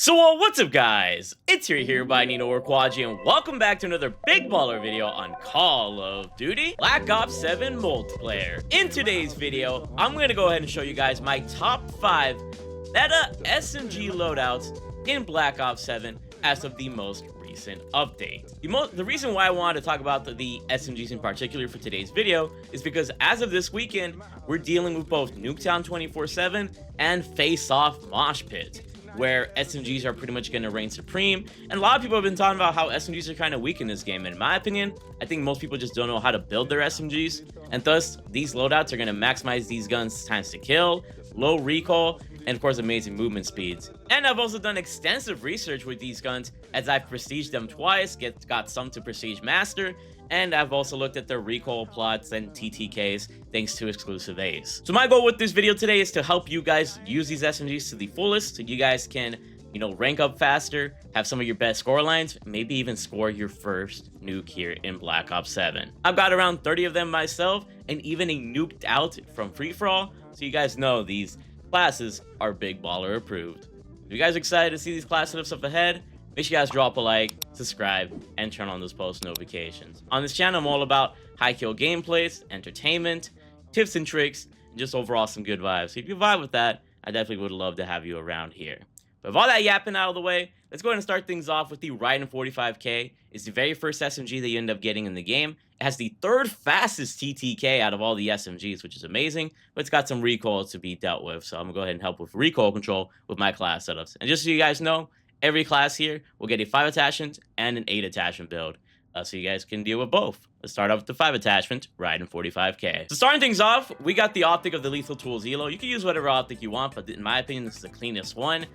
So what's up guys, it's here by Nino or Quadji, and welcome back to another big baller video on Call of Duty Black Ops 7 multiplayer. In today's video, I'm going to go ahead and show you guys my top 5 meta SMG loadouts in Black Ops 7 as of the most recent update. The reason why I wanted to talk about the SMGs in particular for today's video is because as of this weekend, we're dealing with both Nuketown 24/7 and Face Off Mosh Pit, where SMGs are pretty much going to reign supreme. And a lot of people have been talking about how SMGs are kind of weak in this game. In my opinion, I think most people just don't know how to build their SMGs, and thus these loadouts are going to maximize these guns' times to kill, low recoil, and of course amazing movement speeds. And I've also done extensive research with these guns, as I've prestiged them twice, got some to prestige master, and I've also looked at their recoil plots and TTKs thanks to exclusive A's. So my goal with this video today is to help you guys use these SMGs to the fullest, so you guys can, rank up faster, have some of your best score lines, maybe even score your first nuke here in Black Ops 7. I've got around 30 of them myself, and even a nuked out from free for all, so you guys know these classes are big baller approved. If you guys are excited to see these classes and stuff ahead, make sure you guys drop a like, subscribe, and turn on those post notifications. On this channel, I'm all about high kill gameplays, entertainment, tips and tricks, and just overall some good vibes. So if you vibe with that, I definitely would love to have you around here. But with all that yapping out of the way, let's go ahead and start things off with the Ryden 45K. It's the very first SMG that you end up getting in the game. It has the third fastest TTK out of all the SMGs, which is amazing, but it's got some recoil to be dealt with. So I'm gonna go ahead and help with recoil control with my class setups. And just so you guys know, every class here will get a 5 attachment and an 8 attachment build, so you guys can deal with both. Let's start off with the 5 attachment, Ryden 45K. So starting things off, we got the optic of the Lethal Tools Elo. You can use whatever optic you want, but in my opinion, this is the cleanest one.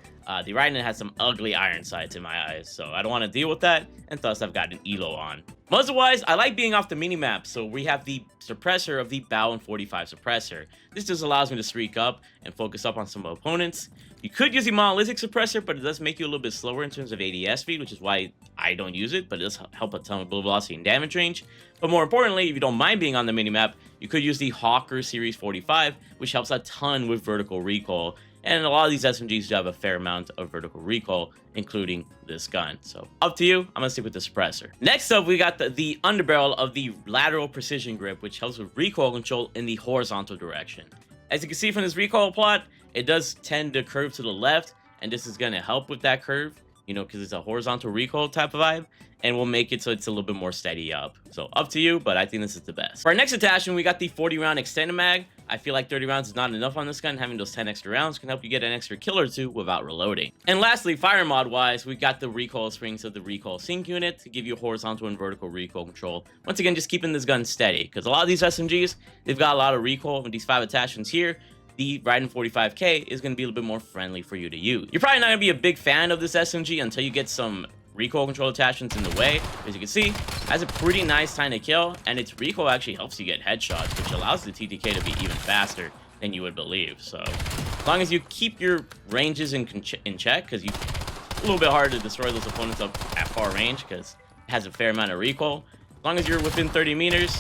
The Ryden has some ugly iron sights in my eyes, so I don't want to deal with that, and thus I've got an Elo on. Muzzle-wise, I like being off the mini-map, so we have the suppressor of the BO7 suppressor. This just allows me to streak up and focus up on some opponents. You could use the monolithic suppressor, but it does make you a little bit slower in terms of ADS speed, which is why I don't use it, but it does help a ton with bullet velocity and damage range. But more importantly, if you don't mind being on the minimap, you could use the Hawker Series 45, which helps a ton with vertical recoil. And a lot of these SMGs do have a fair amount of vertical recoil, including this gun. So up to you, I'm gonna stick with the suppressor. Next up, we got the underbarrel of the lateral precision grip, which helps with recoil control in the horizontal direction. As you can see from this recoil plot, it does tend to curve to the left, and this is gonna help with that curve, because it's a horizontal recoil type of vibe, and we'll make it so it's a little bit more steady up. So up to you, but I think this is the best. For our next attachment, we got the 40 round extended mag. I feel like 30 rounds is not enough on this gun. Having those 10 extra rounds can help you get an extra kill or two without reloading. And lastly, fire mod wise, we got the recoil springs of the recoil sync unit to give you horizontal and vertical recoil control. Once again, just keeping this gun steady, because a lot of these SMGs, they've got a lot of recoil. With these 5 attachments here, the Ryden 45K is going to be a little bit more friendly for you to use. You're probably not going to be a big fan of this SMG until you get some recoil control attachments in the way. As you can see, it has a pretty nice time to kill, and its recoil actually helps you get headshots, which allows the TTK to be even faster than you would believe. So as long as you keep your ranges in check, because it's a little bit harder to destroy those opponents up at far range because it has a fair amount of recoil. As long as you're within 30 meters,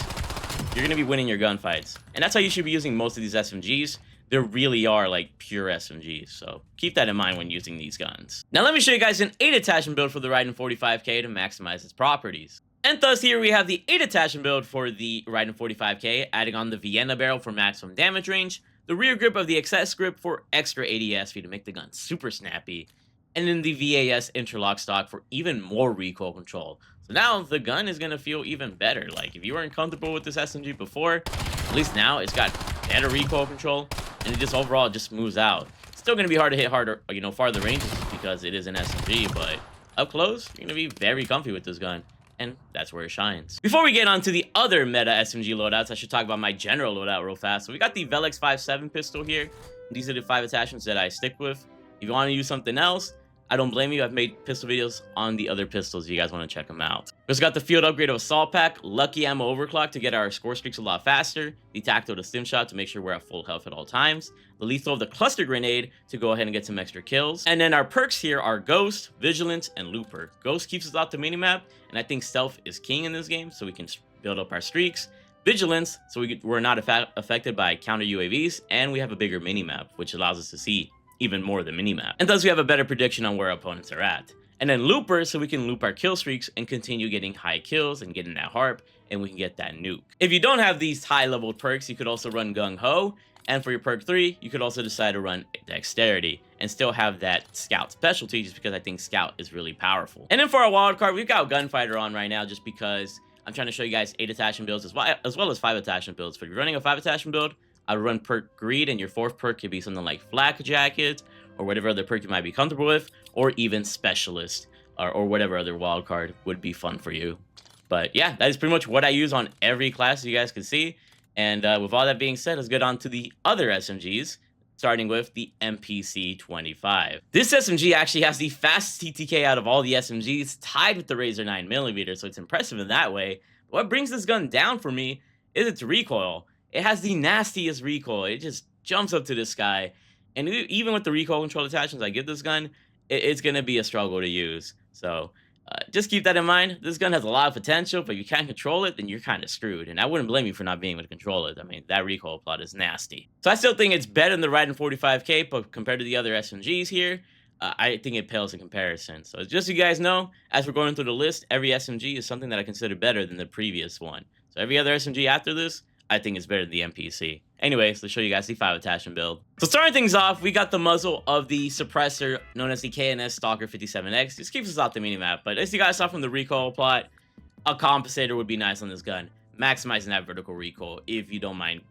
you're going to be winning your gunfights. And that's how you should be using most of these SMGs. There really are like pure SMGs, so keep that in mind when using these guns. Now let me show you guys an 8 attachment build for the Ryden 45K to maximize its properties. And thus here we have the 8 attachment build for the Ryden 45K, adding on the Vienna barrel for maximum damage range, the rear grip of the excess grip for extra ADS speed to make the gun super snappy, and then the VAS interlock stock for even more recoil control. So now the gun is going to feel even better. Like if you weren't comfortable with this SMG before, at least now it's got better recoil control, and it just overall just moves out. It's still going to be hard to hit harder, farther ranges because it is an SMG, but up close, you're going to be very comfy with this gun, and that's where it shines. Before we get on to the other meta SMG loadouts, I should talk about my general loadout real fast. So we got the Velix 5.7 pistol here. These are the 5 attachments that I stick with. If you want to use something else, I don't blame you. I've made pistol videos on the other pistols if you guys want to check them out. We also got the field upgrade of Assault Pack, Lucky Ammo Overclock to get our score streaks a lot faster, the Tacto to Stim Shot to make sure we're at full health at all times, the Lethal of the Cluster Grenade to go ahead and get some extra kills, and then our perks here are Ghost, Vigilance, and Looper. Ghost keeps us off the minimap, and I think Stealth is king in this game, so we can build up our streaks. Vigilance, so we're not affected by counter UAVs, and we have a bigger minimap, which allows us to see even more the minimap. And thus we have a better prediction on where opponents are at. And then Looper, so we can loop our kill streaks and continue getting high kills and getting that harp, and we can get that nuke. If you don't have these high level perks, you could also run Gung Ho. And for your perk 3, you could also decide to run Dexterity and still have that Scout specialty, just because I think Scout is really powerful. And then for our wild card, we've got Gunfighter on right now just because I'm trying to show you guys 8 attachment builds as well as 5 attachment builds. For if you're running a 5 attachment build, I would run perk Greed, and your 4th perk could be something like Flak Jacket or whatever other perk you might be comfortable with, or even Specialist or whatever other wild card would be fun for you. But yeah, that is pretty much what I use on every class, as you guys can see. And with all that being said, let's get on to the other SMGs, starting with the MPC-25. This SMG actually has the fastest TTK out of all the SMGs, tied with the Razer 9mm, so it's impressive in that way. But what brings this gun down for me is its recoil. It has the nastiest recoil. It just jumps up to the sky. And even with the recoil control attachments I give this gun, it's going to be a struggle to use. So just keep that in mind. This gun has a lot of potential, but if you can't control it, then you're kind of screwed. And I wouldn't blame you for not being able to control it. I mean, that recoil plot is nasty. So I still think it's better than the Ryden 45K, but compared to the other SMGs here, I think it pales in comparison. So just so you guys know, as we're going through the list, every SMG is something that I consider better than the previous one. So every other SMG after this, I think is better than the MPC. Anyways, let's show you guys the 5 attachment build. So starting things off, we got the muzzle of the suppressor known as the KNS Stalker 57X. This keeps us off the minimap, but as you guys saw from the recoil plot, a compensator would be nice on this gun. Maximizing that vertical recoil if you don't mind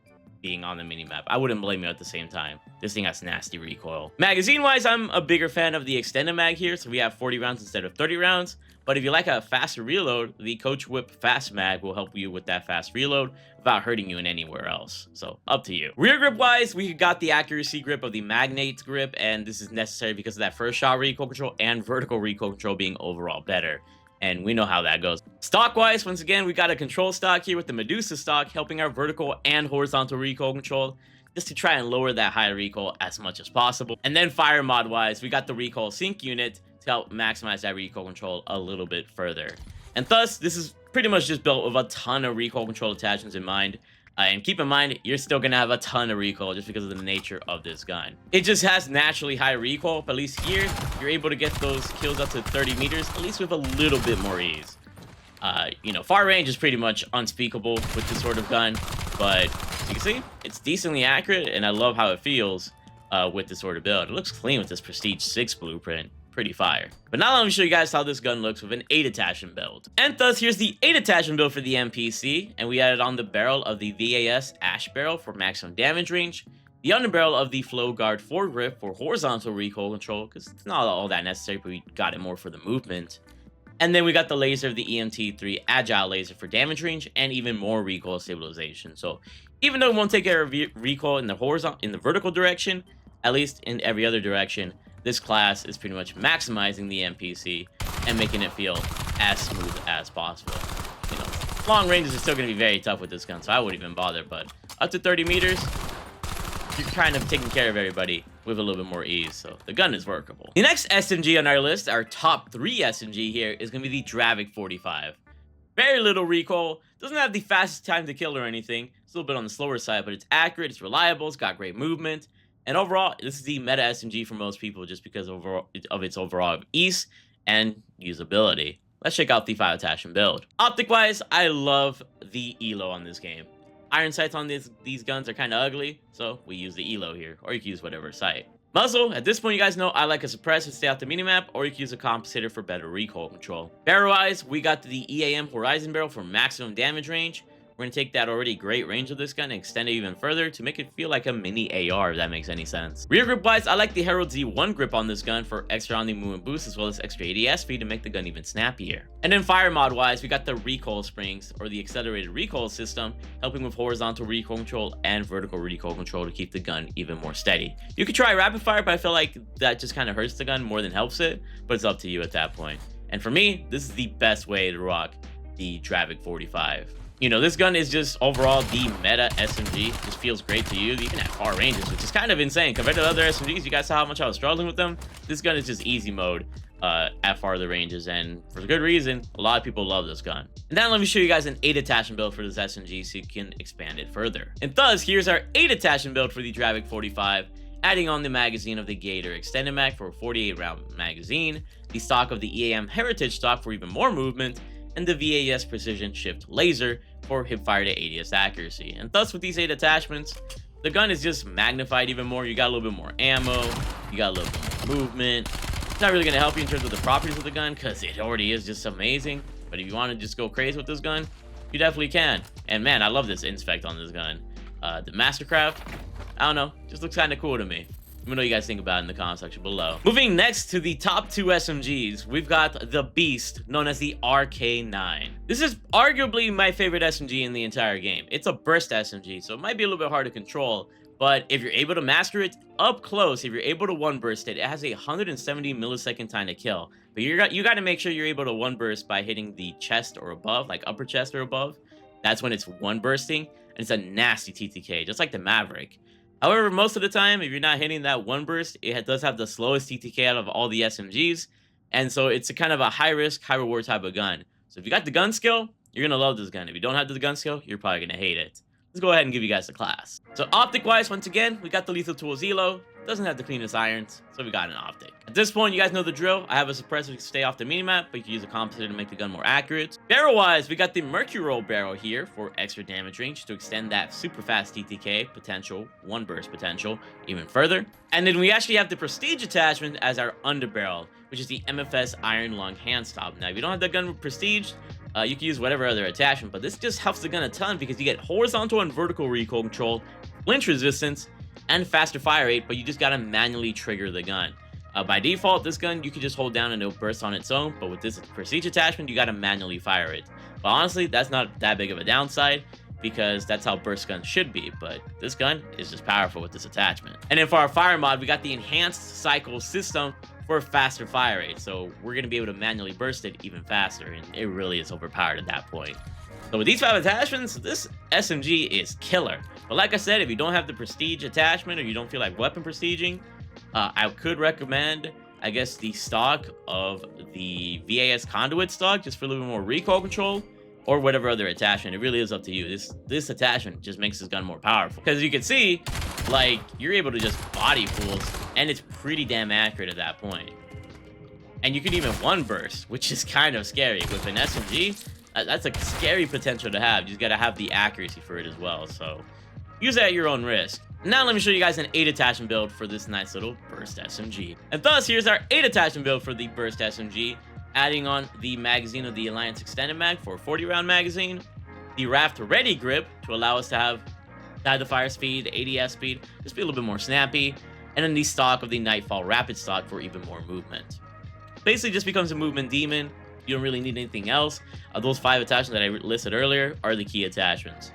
being on the minimap. I wouldn't blame you at the same time. This thing has nasty recoil. Magazine-wise, I'm a bigger fan of the extended mag here, so we have 40 rounds instead of 30 rounds. But if you like a faster reload, the Coach Whip Fast Mag will help you with that fast reload without hurting you in anywhere else. So, up to you. Rear grip-wise, we got the accuracy grip of the Magnate grip, and this is necessary because of that first shot recoil control and vertical recoil control being overall better. And we know how that goes. Stock-wise, once again, we got a control stock here with the Medusa stock, helping our vertical and horizontal recoil control, just to try and lower that high recoil as much as possible. And then fire mod-wise, we got the recoil sync unit to help maximize that recoil control a little bit further. And thus, this is pretty much just built with a ton of recoil control attachments in mind. And keep in mind, you're still going to have a ton of recoil just because of the nature of this gun. It just has naturally high recoil, but at least here, you're able to get those kills up to 30 meters, at least with a little bit more ease. You know, far range is pretty much unspeakable with this sort of gun, but as you can see, it's decently accurate, and I love how it feels with this sort of build. It looks clean with this Prestige 6 blueprint. Pretty fire. But now let me show you guys how this gun looks with an 8 attachment build. And thus, here's the 8 attachment build for the MPC, and we added on the barrel of the VAS Ash barrel for maximum damage range, the underbarrel of the Flow Guard foregrip for horizontal recoil control, because it's not all that necessary, but we got it more for the movement. And then we got the laser of the EMT3 Agile laser for damage range and even more recoil stabilization. So even though it won't take care of recoil in the vertical direction, at least in every other direction, this class is pretty much maximizing the MPC and making it feel as smooth as possible. You know, long ranges are still going to be very tough with this gun, so I wouldn't even bother, but up to 30 meters, you're kind of taking care of everybody with a little bit more ease, so the gun is workable. The next SMG on our list, our top 3 SMG here, is going to be the Javic 45. Very little recoil, doesn't have the fastest time to kill or anything, it's a little bit on the slower side, but it's accurate, it's reliable, it's got great movement. And overall, this is the meta SMG for most people just because of its overall ease and usability. Let's check out the 5 attachment build. Optic-wise, I love the ELO on this game. Iron sights on these guns are kind of ugly, so we use the ELO here, or you can use whatever sight. Muzzle, at this point you guys know I like a suppressor to stay off the minimap, or you can use a compensator for better recoil control. Barrel-wise, we got the EAM Horizon barrel for maximum damage range. We're going to take that already great range of this gun and extend it even further to make it feel like a mini AR, if that makes any sense. Rear grip wise, I like the Herald Z1 grip on this gun for extra on the movement boost as well as extra ADS speed to make the gun even snappier. And then fire mod wise, we got the recoil springs or the accelerated recoil system, helping with horizontal recoil control and vertical recoil control to keep the gun even more steady. You could try rapid fire, but I feel like that just kind of hurts the gun more than helps it, but it's up to you at that point. And for me, this is the best way to rock the Javic 45. You know, this gun is just overall the meta SMG. Just feels great to use, even at far ranges, which is kind of insane. Compared to other SMGs, you guys saw how much I was struggling with them. This gun is just easy mode at farther ranges, and for good reason. A lot of people love this gun. And now let me show you guys an 8 attachment build for this SMG so you can expand it further. And thus, here's our 8 attachment build for the Javic 45. adding on the magazine of the Gator extended mag for a 48 round magazine, the stock of the EAM Heritage stock for even more movement, and the VAS Precision Shift Laser for hipfire to ADS accuracy. And thus with these 8 attachments, the gun is just magnified even more. You got a little bit more ammo, you got a little bit more movement. It's not really going to help you in terms of the properties of the gun because it already is just amazing. But if you want to just go crazy with this gun, you definitely can. And man, I love this inspect on this gun. The Mastercraft, I don't know, just looks kind of cool to me. Let me know what you guys think about it in the comment section below. Moving next to the top 2 SMGs, we've got the beast known as the RK9. This is arguably my favorite SMG in the entire game. It's a burst SMG, so it might be a little bit hard to control, but if you're able to master it up close, if you're able to one burst it, it has a 170 millisecond time to kill. But you got to make sure you're able to one burst by hitting the chest or above, like upper chest or above. That's when it's one bursting, and it's a nasty TTK, just like the Maverick. However, most of the time, if you're not hitting that one burst, it does have the slowest TTK out of all the SMGs. And so it's a kind of a high risk, high reward type of gun. So if you got the gun skill, you're going to love this gun. If you don't have the gun skill, you're probably going to hate it. Let's go ahead and give you guys the class. So optic wise, once again, we got the Lethal Tools Elo. Doesn't have the cleanest irons, so we got an optic. At this point, you guys know the drill. I have a suppressor to stay off the minimap, but you can use a compensator to make the gun more accurate. Barrel-wise, we got the Mercury Roll barrel here for extra damage range to extend that super fast TTK potential, one burst potential, even further. And then we actually have the Prestige attachment as our underbarrel, which is the MFS Iron Lung hand stop. Now, if you don't have that gun with Prestige, you can use whatever other attachment, but this just helps the gun a ton because you get horizontal and vertical recoil control, flinch resistance, and faster fire rate, but you just gotta manually trigger the gun. By default, this gun you can just hold down and it'll burst on its own, but with this Prestige attachment, you gotta manually fire it. But honestly, that's not that big of a downside because that's how burst guns should be, but this gun is just powerful with this attachment. And then for our fire mod, we got the enhanced cycle system for a faster fire rate, so we're gonna be able to manually burst it even faster, and it really is overpowered at that point. So with these 5 attachments, this SMG is killer. But like I said, if you don't have the Prestige attachment or you don't feel like weapon prestiging, I could recommend, I guess, the stock of the VAS Conduit stock just for a little bit more recoil control, or whatever other attachment. It really is up to you. This attachment just makes this gun more powerful. Because you can see, like, you're able to just body fools, and it's pretty damn accurate at that point. And you can even one burst, which is kind of scary. With an SMG, that's a scary potential to have. You just gotta have the accuracy for it as well. So use it at your own risk. Now let me show you guys an 8 attachment build for this nice little burst SMG. And thus, here's our 8 attachment build for the burst SMG, adding on the magazine of the Alliance Extended Mag for a 40 round magazine, the Raft Ready grip to allow us to have the fire speed, the ADS speed, just be a little bit more snappy, and then the stock of the Nightfall Rapid stock for even more movement. Basically just becomes a movement demon. You don't really need anything else. Those 5 attachments that I listed earlier are the key attachments.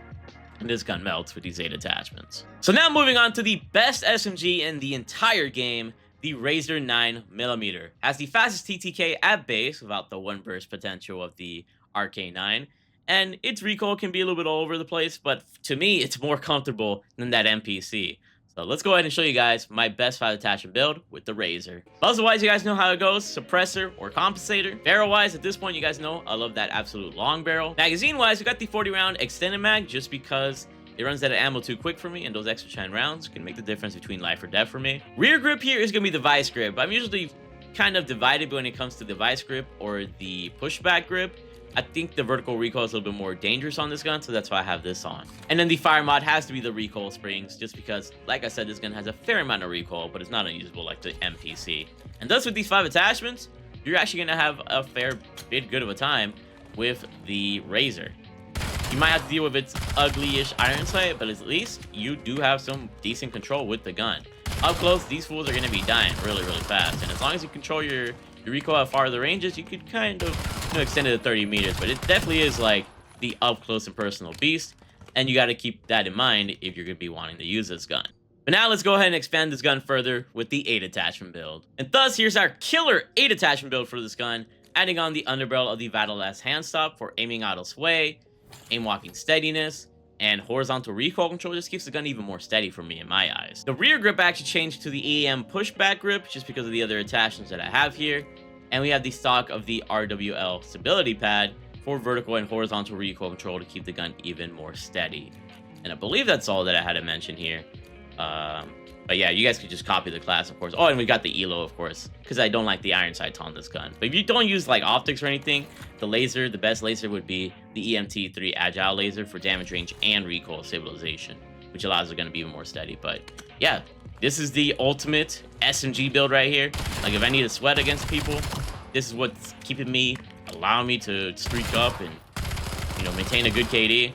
And this gun melts with these 8 attachments. So now moving on to the best SMG in the entire game, the Razer 9mm. Has the fastest TTK at base without the one burst potential of the RK9. And its recoil can be a little bit all over the place, but to me, it's more comfortable than that MPC. So let's go ahead and show you guys my best 5 attachment build with the Razer. Muzzle-wise, you guys know how it goes. Suppressor or compensator. Barrel-wise, at this point, you guys know I love that absolute long barrel. Magazine-wise, we got the 40 round extended mag just because it runs out of ammo too quick for me, and those extra 10 rounds can make the difference between life or death for me. Rear grip here is going to be the vice grip. I'm usually kind of divided when it comes to the vice grip or the pushback grip. I think the vertical recoil is a little bit more dangerous on this gun, so that's why I have this on. And then the fire mod has to be the recoil springs, just because, like I said, this gun has a fair amount of recoil, but it's not unusable like the MPC. And thus, with these 5 attachments, you're actually going to have a fair bit good of a time with the Razer. You might have to deal with its ugly-ish iron sight, but at least you do have some decent control with the gun. Up close, these fools are going to be dying really, really fast. And as long as you control your recoil at farther ranges, you could kind of extend it to 30 meters. But it definitely is like the up-close and personal beast. And you got to keep that in mind if you're going to be wanting to use this gun. But now let's go ahead and expand this gun further with the 8 attachment build. And thus, here's our killer 8 attachment build for this gun, adding on the underbarrel of the Vadalas hand stop for aiming idle sway, aim walking steadiness, and horizontal recoil control just keeps the gun even more steady for me in my eyes. The rear grip actually changed to the EAM pushback grip just because of the other attachments that I have here. And we have the stock of the RWL stability pad for vertical and horizontal recoil control to keep the gun even more steady. And I believe that's all that I had to mention here. But yeah, you guys could just copy the class, of course. Oh, and we got the ELO, of course, because I don't like the iron sights on this gun. But if you don't use like optics or anything, the best laser would be the EMT3 Agile laser for damage range and recoil stabilization, which allows the gun to be even more steady. But yeah, this is the ultimate SMG build right here. Like if I need to sweat against people, this is what's keeping me, allowing me to streak up and, you know, maintain a good KD.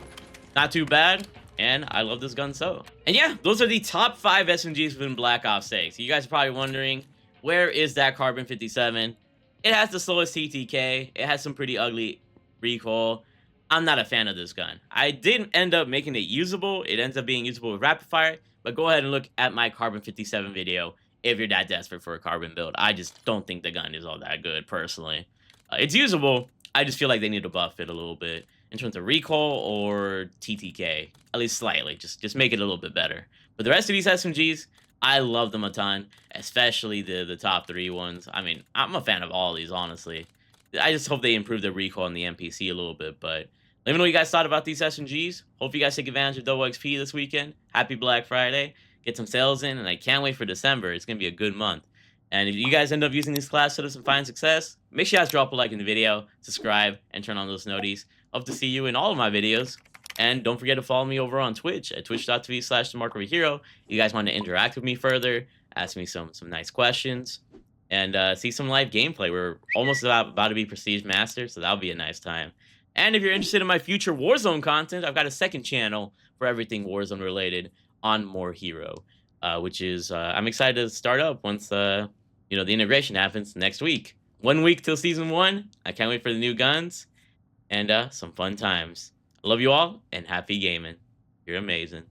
Not too bad. And I love this gun so. And yeah, those are the top 5 SMGs within Black Ops 6. You guys are probably wondering, where is that Carbon 57? It has the slowest TTK. It has some pretty ugly recoil. I'm not a fan of this gun. I didn't end up making it usable. It ends up being usable with rapid fire. But go ahead and look at my Carbon 57 video if you're that desperate for a carbon build. I just don't think the gun is all that good, personally. It's usable. I just feel like they need to buff it a little bit in terms of recoil or TTK, at least slightly. Just make it a little bit better. But the rest of these SMGs, I love them a ton, especially the top 3 ones. I mean, I'm a fan of all these, honestly. I just hope they improve the recoil and the NPC a little bit. But let me know what you guys thought about these SMGs. Hope you guys take advantage of double XP this weekend. Happy Black Friday. Get some sales in, and I can't wait for December. It's going to be a good month. And if you guys end up using these class setups and find success, make sure you guys drop a like in the video, subscribe, and turn on those noties. Hope to see you in all of my videos. And don't forget to follow me over on Twitch at twitch.tv/markofahero. You guys want to interact with me further, ask me some nice questions, and see some live gameplay. We're almost about to be Prestige Master, so that'll be a nice time. And if you're interested in my future Warzone content, I've got a second channel for everything Warzone related on More Hero, which is I'm excited to start up once you know, the integration happens next week. 1 week till season 1. I can't wait for the new guns and some fun times. I love you all and happy gaming. You're amazing.